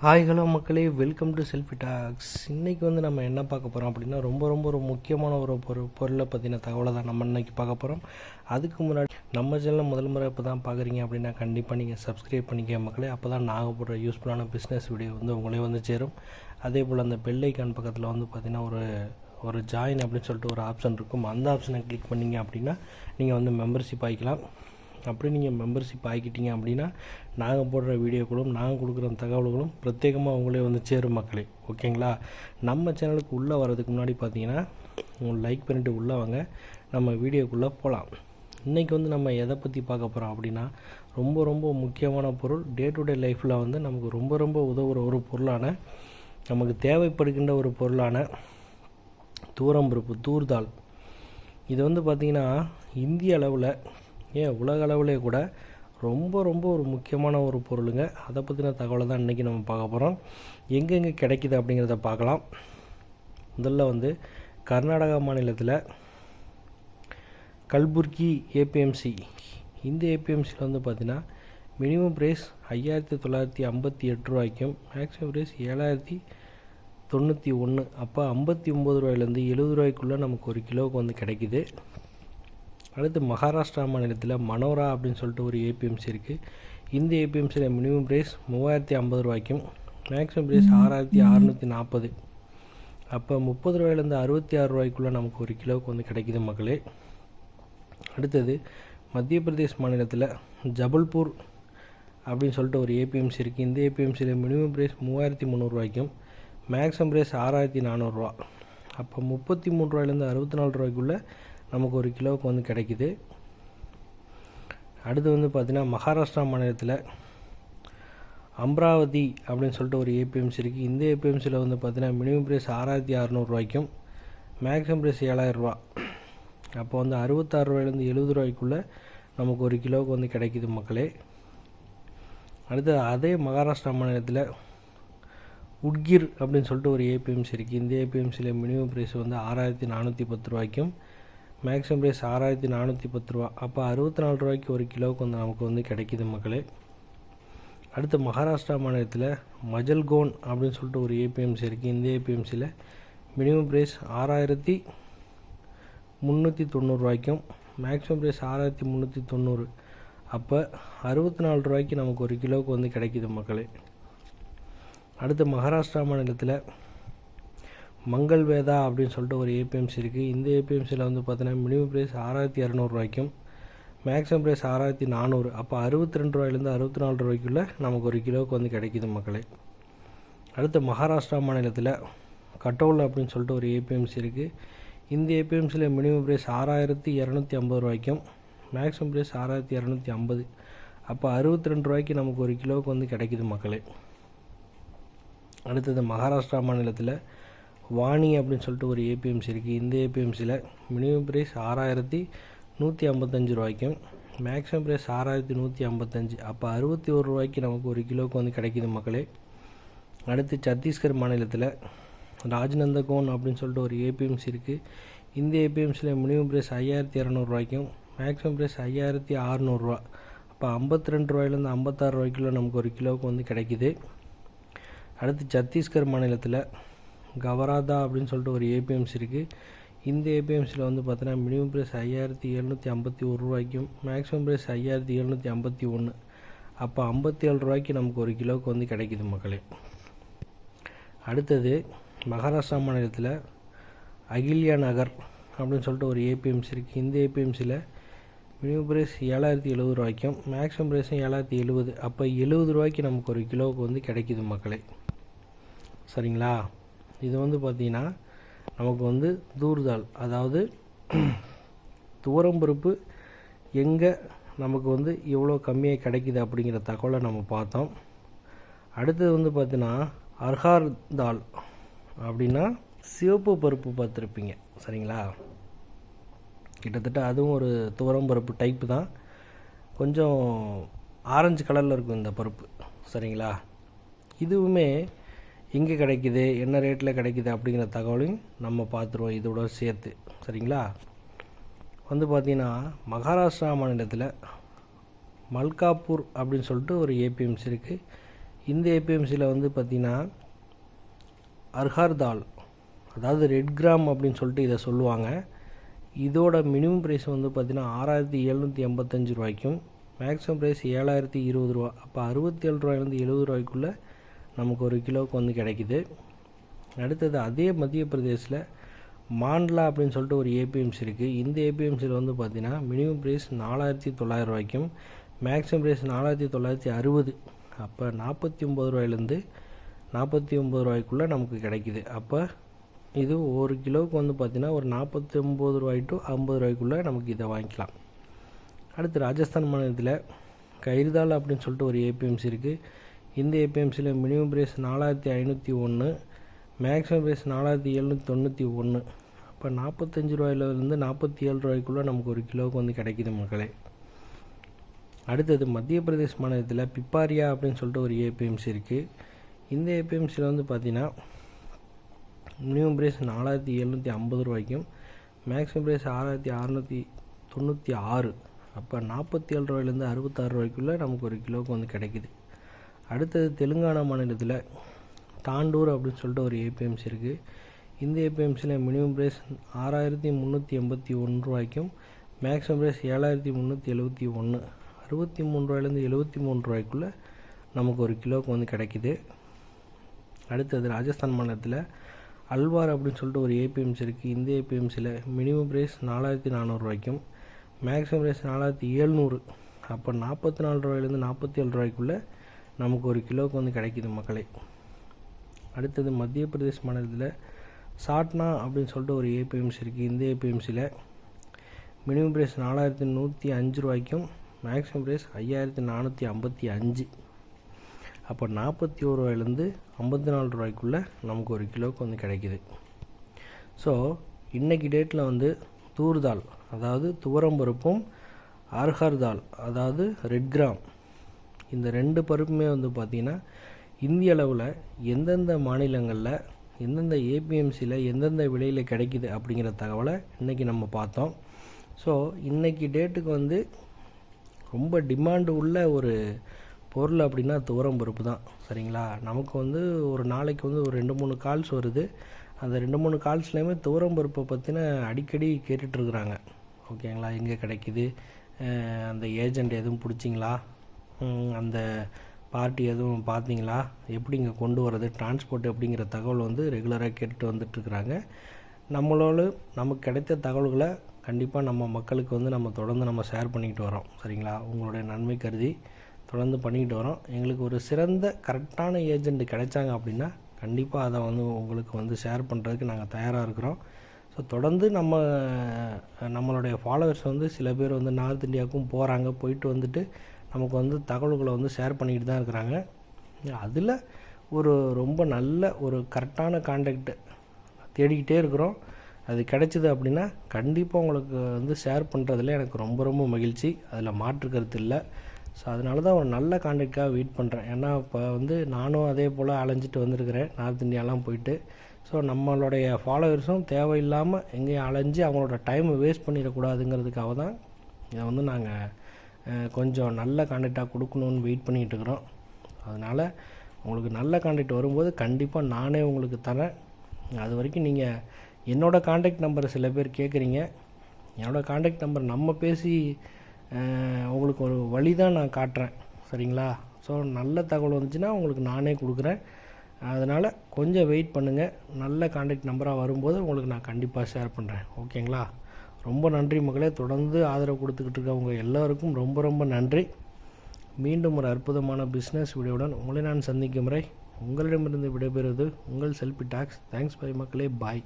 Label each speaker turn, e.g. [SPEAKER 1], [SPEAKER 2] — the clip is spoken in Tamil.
[SPEAKER 1] ஹாய் ஹலோ மக்களே, வெல்கம் டு செல்ஃபி டாக்ஸ். இன்றைக்கி நம்ம என்ன பார்க்க போகிறோம் அப்படின்னா ரொம்ப ஒரு முக்கியமான ஒரு பொருளை பற்றின தகவலை தான் நம்ம இன்றைக்கி பார்க்க போகிறோம். அதுக்கு முன்னாடி நம்ம சேனலை முதல் முறை இப்போ தான் பார்க்குறீங்க அப்படின்னா கண்டிப்பாக நீங்கள் சப்ஸ்கிரைப் பண்ணிக்க மக்களே. அப்போ தான் நாங்கள் போடுற யூஸ்ஃபுல்லான பிஸ்னஸ் வீடியோ உங்களே சேரும். அதே போல் அந்த பெல் ஐக்கான் பக்கத்தில் பார்த்திங்கன்னா ஒரு ஜாயின் அப்படின்னு சொல்லிட்டு ஒரு ஆப்ஷன் இருக்கும். அந்த ஆப்ஷனை கிளிக் பண்ணிங்க அப்படின்னா நீங்கள் மெம்பர்ஷிப் ஆகிக்கலாம். அப்படி நீங்கள் மெம்பர்ஷிப் ஆகிக்கிட்டீங்க அப்படின்னா நாங்கள் போடுற வீடியோக்களும் நாங்கள் கொடுக்குற தகவல்களும் பிரத்யேகமாக உங்களே சேரும் மக்களே. ஓகேங்களா? நம்ம சேனலுக்கு உள்ளே வர்றதுக்கு முன்னாடி பார்த்தீங்கன்னா உங்களுக்கு லைக் பண்ணிவிட்டு உள்ளே வாங்க, நம்ம வீடியோக்குள்ளே போகலாம். இன்றைக்கி நம்ம எதை பற்றி பார்க்க போகிறோம் அப்படின்னா ரொம்ப முக்கியமான பொருள். டே டு டே லைஃப்பில் நமக்கு ரொம்ப உதவுகிற ஒரு பொருளான, நமக்கு தேவைப்படுகின்ற ஒரு பொருளான தூரம்பருப்பு, தூர்தால். இது பார்த்திங்கன்னா இந்திய அளவில், ஏன் உலக அளவிலே கூட ரொம்ப ஒரு முக்கியமான ஒரு பொருளுங்க. அதை பற்றின தகவலை தான் இன்றைக்கி நம்ம பார்க்க போகிறோம். எங்கெங்கே கிடைக்கிது அப்படிங்கிறத பார்க்கலாம். முதல்ல கர்நாடகா மாநிலத்தில் கல்புர்கி ஏபிஎம்சி. இந்த ஏபிஎம்சியில் பார்த்திங்கன்னா மினிமம் ப்ரைஸ் 5958 ரூபாய்க்கும் மேக்ஸிமம் ப்ரைஸ் 7091. அப்போ 59 ரூபாயிலேருந்து 70 ரூபாய்க்குள்ளே நமக்கு ஒரு கிலோவுக்கு கிடைக்கிது. அடுத்து மகாராஷ்டிரா மாநிலத்தில் மனோரா அப்படின்னு சொல்லிட்டு ஒரு ஏபிஎம்சி இருக்குது. இந்த ஏபிஎம்சியில் மினிமம் ப்ரைஸ் 3050 ரூபாய்க்கும் மேக்ஸிமம் ப்ரைஸ் 6640. அப்போ 30 ரூபாயிலேருந்து 66 ரூபாய்க்குள்ளே நமக்கு ஒரு கிலோவுக்கு கிடைக்கிது மக்களே. அடுத்தது மத்திய பிரதேஷ் மாநிலத்தில் ஜபல்பூர் அப்படின்னு சொல்லிட்டு ஒரு ஏபிஎம்சி இருக்குது. இந்த ஏபிஎம்சியில் மினிமம் ப்ரைஸ் 3300 ரூபாய்க்கும் மேக்ஸிமம் ப்ரைஸ் 6400 ரூபா. அப்போ 33 ரூபாயிலேருந்து 64 ரூபாய்க்குள்ளே நமக்கு ஒரு கிலோவுக்கு கிடைக்கிது. அடுத்து பார்த்திங்கன்னா மகாராஷ்டிரா மாநிலத்தில் அம்ராவதி அப்படின்னு சொல்லிட்டு ஒரு ஏபிஎம்சி இருக்குது. இந்த ஏபிஎம்சியில் பார்த்திங்கன்னா மினிமம் ப்ரைஸ் 6600 ரூபாய்க்கும் மேக்ஸிமம் ப்ரைஸ் 7000 ரூபா. அப்போ 66 ரூபாயிலேருந்து 70 ரூபாய்க்குள்ளே நமக்கு ஒரு கிலோவுக்கு கிடைக்கிது மக்களே. அடுத்து அதே மகாராஷ்டிரா மாநிலத்தில் உட்கிர் அப்படின்னு சொல்லிட்டு ஒரு ஏபிஎம்சி இருக்குது. இந்த ஏபிஎம்சியில் மினிமம் ப்ரைஸ் 6410 ரூபாய்க்கும் மேக்ஸிமம் ப்ரைஸ் 6410 ரூபா. அப்போ 64 ரூபாய்க்கு ஒரு கிலோவுக்கு நமக்கு கிடைக்கிது மக்களே. அடுத்து மகாராஷ்டிரா மாநிலத்தில் மஜல்கோன் அப்படின்னு சொல்லிட்டு ஒரு ஏபிஎம்சி இருக்குது. இந்த ஏபிஎம்சியில் மினிமம் ப்ரைஸ் 6390 ரூபாய்க்கும் மேக்ஸிமம் ப்ரைஸ் 6390. அப்போ 64 ரூபாய்க்கு நமக்கு ஒரு கிலோவுக்கு கிடைக்கிது மக்களே. அடுத்து மகாராஷ்டிரா மாநிலத்தில் மங்கள்வேதா அப்படின்னு சொல்லிட்டு ஒரு ஏபிஎம்சி இருக்குது. இந்த ஏபிஎம்சியில் பார்த்தீங்கன்னா மினிமம் ப்ரைஸ் 6200 ரூபாய்க்கும் மேக்ஸிமம் ப்ரைஸ் 6400. அப்போ 62 ரூபாயிலேருந்து 64 ரூபாய்க்குள்ளே நமக்கு ஒரு கிலோவுக்கு கிடைக்கிது மக்களே. அடுத்து மகாராஷ்டிரா மாநிலத்தில் கட்டோல் அப்படின்னு சொல்லிட்டு ஒரு ஏபிஎம்சி இருக்குது. இந்த ஏபிஎம்சியில் மினிமம் ப்ரைஸ் 6250 ரூபாய்க்கும் மேக்ஸிமம் ப்ரைஸ் 6250. அப்போ 62 ரூபாய்க்கு நமக்கு ஒரு கிலோவுக்கு கிடைக்கிது மக்களே. அடுத்தது மகாராஷ்டிரா மாநிலத்தில் வாணி அப்படின்னு சொல்லிட்டு ஒரு ஏபிஎம்சி இருக்குது. இந்த ஏபிஎம்சியில் மினிமம் ப்ரைஸ் 6155 ரூபாய்க்கும் மேக்ஸிமம் ப்ரைஸ் 6155. அப்போ 61 ரூபாய்க்கு நமக்கு ஒரு கிலோவுக்கு கிடைக்கிது மக்களே. அடுத்து சத்தீஸ்கர் மாநிலத்தில் ராஜ்நந்தகோன் அப்படின்னு சொல்லிட்டு ஒரு ஏபிஎம்சி இருக்குது. இந்த ஏபிஎம்சியில் மினிமம் ப்ரைஸ் 5200 ரூபாய்க்கும் மேக்ஸிமம் ப்ரைஸ் 5600 ரூபா. அப்போ 52 ரூபாயிலேருந்து 56 ரூபாய்க்குள்ளே நமக்கு ஒரு கிலோவுக்கு கிடைக்கிது. அடுத்து சத்தீஸ்கர் மாநிலத்தில் கவராதா அப்படின்னு சொல்லிட்டு ஒரு ஏபிஎம்சி இருக்குது. இந்த ஏபிஎம்சியில் பார்த்தீங்கன்னா மினிமம் ப்ரைஸ் 5751 ரூபாய்க்கும் மேக்ஸிமம் ப்ரைஸ் 5751. அப்போ 57 ரூபாய்க்கு நமக்கு ஒரு கிலோவுக்கு கிடைக்கிது மக்களே. அடுத்தது மகாராஷ்டிரா மாநிலத்தில் அகில்யா நகர் அப்படின்னு சொல்லிட்டு ஒரு ஏபிஎம்சி இருக்குது. இந்த ஏபிஎம்சியில் மினிமம் ப்ரைஸ் 7070 ரூபாய்க்கும் மேக்ஸிமம் ப்ரைஸும் 7070. அப்போ 70 ரூபாய்க்கு நமக்கு ஒரு கிலோவுக்கு கிடைக்கிது மக்களே. சரிங்களா? இது பார்த்திங்கன்னா நமக்கு தூர்தால், அதாவது துவரம்பருப்பு எங்கே நமக்கு எவ்வளோ கம்மியாக கிடைக்கிது அப்படிங்கிற தகவலை நம்ம பார்த்தோம். அடுத்தது பார்த்திங்கன்னா அர்ஹார் தால் அப்படின்னா சிவப்பு பருப்பு பார்த்துருப்பீங்க. சரிங்களா? கிட்டத்தட்ட அதுவும் ஒரு துவரம்பருப்பு டைப்பு தான். கொஞ்சம் ஆரஞ்சு கலரில் இருக்கும் இந்த பருப்பு. சரிங்களா? இதுவுமே எங்கே கிடைக்கிது, என்ன ரேட்டில் கிடைக்கிது அப்படிங்கிற தகவலையும் நம்ம பார்த்துருவோம் இதோட சேர்த்து. சரிங்களா? பார்த்திங்கன்னா மகாராஷ்டிரா மாநிலத்தில் மல்காப்பூர் அப்படின்னு சொல்லிட்டு ஒரு ஏபிஎம்சி இருக்குது. இந்த ஏபிஎம்சியில் வந்து பார்த்திங்கன்னா அர்ஹர் தால், அதாவது ரெட் கிராம் அப்படின்னு சொல்லிட்டு இதை சொல்லுவாங்க. இதோட மினிமம் ப்ரைஸ் வந்து பார்த்திங்கன்னா 6785 ரூபாய்க்கும் மேக்ஸிமம் ப்ரைஸ் 7020 ரூபா. அப்போ 67 ரூபாயிலேருந்து 70 ரூபாய்க்குள்ளே நமக்கு ஒரு கிலோவுக்கு வந்து கிடைக்கிது. அடுத்தது அதே மத்திய பிரதேசில் மாண்ட்லா அப்படின்னு சொல்லிட்டு ஒரு ஏபிஎம்சி இருக்குது. இந்த ஏபிஎம்சியில் வந்து பார்த்திங்கன்னா மினிமம் ப்ரைஸ் 4900 ரூபாய்க்கும் மேக்ஸிமம் ப்ரைஸ் 4960. அப்போ 49 ரூபாயிலேருந்து 49 ரூபாய்க்குள்ளே நமக்கு கிடைக்கிது. அப்போ இது ஒரு கிலோவுக்கு வந்து பார்த்திங்கன்னா ஒரு 49 ரூபாய் டு 50 ரூபாய்க்குள்ளே நமக்கு இதை வாங்கிக்கலாம். அடுத்து ராஜஸ்தான் மாநிலத்தில் கைர்தால் அப்படின்னு சொல்லிட்டு ஒரு ஏபிஎம்சி இருக்குது. இந்த ஏபிஎம்சியில் மினிமம் ப்ரைஸ் 4501, மேக்ஸிமம் ப்ரைஸ் 4791. அப்போ 45 ரூபாயிலேருந்து 47 ரூபாய்க்குள்ளே நமக்கு ஒரு கிலோவுக்கு வந்து கிடைக்கிது மக்களே. அடுத்தது மத்திய பிரதேஷ் மாநிலத்தில் பிப்பாரியா அப்படின்னு சொல்லிட்டு ஒரு ஏபிஎம்சி இருக்குது. இந்த ஏபிஎம்சியில் வந்து பார்த்திங்கன்னா மினிமம் ப்ரைஸ் 4750 ரூபாய்க்கும் மேக்ஸிமம் ப்ரைஸ் 6696. அப்போ 47 ரூபாயிலேருந்து 66 ரூபாய்க்குள்ளே நமக்கு ஒரு கிலோவுக்கு வந்து கிடைக்கிது. அடுத்தது தெலுங்கானா மாநிலத்தில் தாண்டூர் அப்படின்னு சொல்லிட்டு ஒரு ஏபிஎம்சி இருக்குது. இந்த ஏபிஎம்சியில் மினிமம் ப்ரைஸ் 6381 ரூபாய்க்கும் மேக்ஸிமம் ப்ரைஸ் 7371. 63 ரூபாயிலேருந்து 73 ரூபாய்க்குள்ளே நமக்கு ஒரு கிலோவுக்கு வந்து கிடைக்கிது. அடுத்தது ராஜஸ்தான் மாநிலத்தில் அல்வார் அப்படின்னு சொல்லிட்டு ஒரு ஏபிஎம்சி இருக்குது. இந்த ஏபிஎம்சியில் மினிமம் ப்ரைஸ் 4400 ரூபாய்க்கும் மேக்ஸிமம் ப்ரைஸ் 4700. அப்போ 44 ரூபாயிலேருந்து 47 ரூபாய்க்குள்ளே நமக்கு ஒரு கிலோவுக்கு வந்து கிடைக்கிது மக்களே. அடுத்தது மத்திய பிரதேஷ் மாநிலத்தில் சாட்னா அப்படின்னு சொல்லிட்டு ஒரு ஏபிஎம்சி இருக்குது. இந்த ஏபிஎம்சியில் மினிமம் ப்ரைஸ் 4105 ரூபாய்க்கும் மேக்ஸிமம் ப்ரைஸ் 5455. அப்போ 41 ரூபாயிலேருந்து 54 ரூபாய்க்குள்ளே நமக்கு ஒரு கிலோவுக்கு வந்து கிடைக்கிது. ஸோ இன்றைக்கி டேட்டில் வந்து தூர்தால், அதாவது துவரம்பருப்பும் அர்ஹர் தால், அதாவது ரெட் கிராம், இந்த 2 பருப்புமே வந்து பார்த்திங்கன்னா இந்திய அளவில் எந்தெந்த மாநிலங்களில் எந்தெந்த ஏபிஎம்சியில் எந்தெந்த விலையில் கிடைக்கிது அப்படிங்கிற தகவலை இன்றைக்கி நம்ம பார்த்தோம். ஸோ இன்றைக்கி டேட்டுக்கு வந்து ரொம்ப டிமாண்டு உள்ள ஒரு பொருள் அப்படின்னா துவரம்பருப்பு தான். சரிங்களா? நமக்கு வந்து ஒரு நாளைக்கு வந்து ஒரு 2-3 கால்ஸ் வருது. அந்த 2-3 கால்ஸ்லேயுமே துவரம்பருப்பை பற்றின அடிக்கடி கேட்டுட்ருக்குறாங்க. ஓகேங்களா? எங்கே கிடைக்கிது, அந்த ஏஜெண்ட் எதுவும் பிடிச்சிங்களா, அந்த பார்ட்டி எதுவும் பார்த்தீங்களா, எப்படி இங்கே கொண்டு வரது, டிரான்ஸ்போர்ட் எப்படிங்கிற தகவல் வந்து ரெகுலராக கேட்டுட்டு வந்துட்டுருக்குறாங்க. நமக்கு கிடைத்த தகவல்களை கண்டிப்பாக நம்ம மக்களுக்கு வந்து நம்ம தொடர்ந்து நம்ம ஷேர் பண்ணிக்கிட்டு வரோம். சரிங்களா? உங்களுடைய நன்மை கருதி தொடர்ந்து பண்ணிக்கிட்டு வரோம். எங்களுக்கு ஒரு சிறந்த கரெக்டான ஏஜெண்ட் கிடைச்சாங்க அப்படின்னா கண்டிப்பாக அதை வந்து உங்களுக்கு வந்து ஷேர் பண்ணுறதுக்கு நாங்கள் தயாராக இருக்கிறோம். ஸோ தொடர்ந்து நம்மளுடைய ஃபாலோவர்ஸ் வந்து சில பேர் வந்து நார்த் இந்தியாவுக்கும் போகிறாங்க, போயிட்டு வந்துட்டு நமக்கு வந்து தகவல்களை வந்து ஷேர் பண்ணிக்கிட்டு தான் இருக்கிறாங்க. அதில் ஒரு ரொம்ப நல்ல ஒரு கரெக்டான கான்டாக்ட் தேடிக்கிட்டே இருக்கிறோம். அது கிடைச்சிது அப்படின்னா கண்டிப்பாக உங்களுக்கு வந்து ஷேர் பண்ணுறதுல எனக்கு ரொம்ப ரொம்ப மகிழ்ச்சி, அதில் மாற்று கருத்து இல்லை. ஸோ அதனால தான் ஒரு நல்ல கான்டாக்டாக வெயிட் பண்ணுறேன். ஏன்னா இப்போ வந்து நானும் அதே போல் அலைஞ்சிட்டு வந்திருக்கிறேன் நார்த் இந்தியாலாம் போயிட்டு. ஸோ நம்மளுடைய ஃபாலோவர்ஸும் தேவையில்லாமல் எங்கேயும் அலைஞ்சு அவங்களோட டைமை வேஸ்ட் பண்ணிடக்கூடாதுங்கிறதுக்காக தான் இதை வந்து நாங்கள் கொஞ்சம் நல்ல கான்டாக்டாக கொடுக்கணுன்னு வெயிட் பண்ணிகிட்டு இருக்கிறோம். அதனால் உங்களுக்கு நல்ல கான்டாக்ட் வரும்போது கண்டிப்பாக நானே உங்களுக்கு தரேன். அது வரைக்கும் நீங்கள் என்னோடய கான்டாக்ட் நம்பரை சில பேர் கேட்குறீங்க. என்னோடய கான்டாக்ட் நம்பர் நம்ம பேசி உங்களுக்கு ஒரு வழி தான் நான் காட்டுறேன். சரிங்களா? ஸோ நல்ல தகவல் வந்துச்சுன்னா உங்களுக்கு நானே கொடுக்குறேன். அதனால் கொஞ்சம் வெயிட் பண்ணுங்கள். நல்ல கான்டாக்ட் நம்பராக வரும்போது உங்களுக்கு நான் கண்டிப்பாக ஷேர் பண்ணுறேன். ஓகேங்களா? ரொம்ப நன்றி மக்களே. தொடர்ந்து ஆதரவு கொடுத்துக்கிட்டு இருக்கவங்க எல்லோருக்கும் ரொம்ப ரொம்ப நன்றி. மீண்டும் ஒரு அற்புதமான பிஸ்னஸ் வீடியோவுடன் உங்களை நான் சந்திக்கும் முறை உங்களிடமிருந்து விடைபெறுவது உங்கள் செல்ஃபி டாக்ஸ். தேங்க்ஸ் பை மக்களே. பாய்.